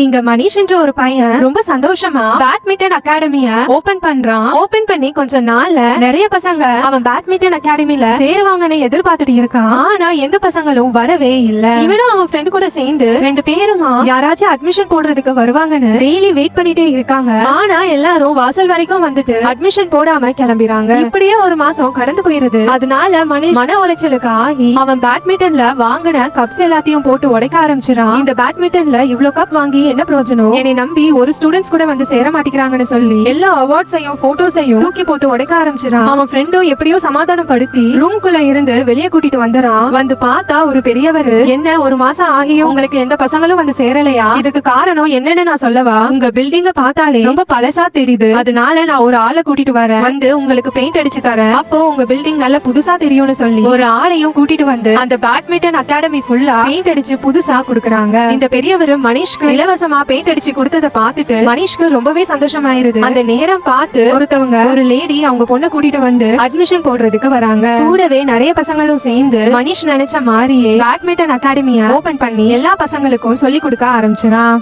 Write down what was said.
இங்க மனிஷ்ன்ற ஒரு பையன் ரொம்ப சந்தோஷமா பேட்மிண்டன் அகாடமிய ஓபன் பண்றான். ஓபன் பண்ணி கொஞ்ச நாள்ல நிறைய பசங்க அவன் பேட்மிண்டன் அகாடமில சேருவாங்கன்னு எதிர்பார்த்துட்டு இருக்கான். ஆனா எந்த பசங்களும் வரவே இல்ல. இவனும் அவன் ஃப்ரெண்ட் கூட சேர்ந்து 2 பேருமா யாராச்சும் அட்மிஷன் போடுறதுக்கு வருவாங்கன்னு டெய்லி வெயிட் பண்ணிட்டே இருக்காங்க. ஆனா எல்லாரும் வாசல் வரைக்கும் வந்துட்டு அட்மிஷன் போடாம கிளம்பிறாங்க. இப்படியே ஒரு மாசம் கடந்து போயிருது. அதனால மனிஷ் மன உளைச்சலுக்கு ஆகி அவன் பேட்மிண்டன்ல வாங்கின கப்ஸ் எல்லாத்தையும் போட்டு உடைக்க ஆரம்பிச்சிடான். இந்த பேட்மிண்டன்ல இவ்ளோ கப் வாங்கி என்ன பிரயோஜனம்? என்னை நம்பி ஒரு ஸ்டூடெண்ட்ஸ் கூட வந்து சேர மாட்டேங்கிறாங்கன்னு சொல்லி எல்லா அவார்ட்ஸையும் போட்டோஸையும் தூக்கி போட்டு உடைக்க ஆரம்பிச்சிடான். அவன் ஃப்ரெண்டும் எப்படியோ சமாதானப்படுத்தி ரூம்குள்ள இருந்து வெளியே கூட்டிட்டு வந்துறான். வந்து பார்த்தா ஒரு பெரியவர், என்ன ஒரு மாசம் ஆகியும் உங்களுக்கு எந்த பசங்களும் வந்து சேரலையா? இதுக்கு காரணம் என்னன்னு நான் சொல்லவா? உங்க பில்டிங்க பார்த்தாலே ரொம்ப பழசா தெரியுது. அதனால நான் ஒரு ஆளை கூட்டிட்டு வரேன், வந்து உங்களுக்கு பெயிண்ட் அடிச்சு தரேன். அப்போ உங்க பில்டிங் நல்ல புதுசா தெரியும்னு சொல்லி ஒரு ஆளையும் கூட்டிட்டு வந்து அந்த பேட்மிண்டன் அகாடமி ஃபுல்லா பெயிண்ட் அடிச்சு புதுசா கொடுக்கறாங்க. இந்த பெரியவர் மனிஷ்க்கு இலவசமா பெயிண்ட் அடிச்சு கொடுத்ததை பார்த்துட்டு மனிஷ்க்கு ரொம்பவே சந்தோஷமாயிருது. அந்த நேரம் பார்த்து ஒரு லேடி அவங்க பொண்ணை கூட்டிட்டு வந்து அட்மிஷன் போடுறதுக்கு வராங்க. கூடவே நிறைய பசங்களும் சேர்ந்து மனிஷ் நினைச்ச மாதிரியே பேட்மிண்டன் அகாடமிய ஓபன் பண்ணி எல்லா பசங்களுக்கும் சொல்லி கொடுக்க ஆரம்பிச்சிடான்.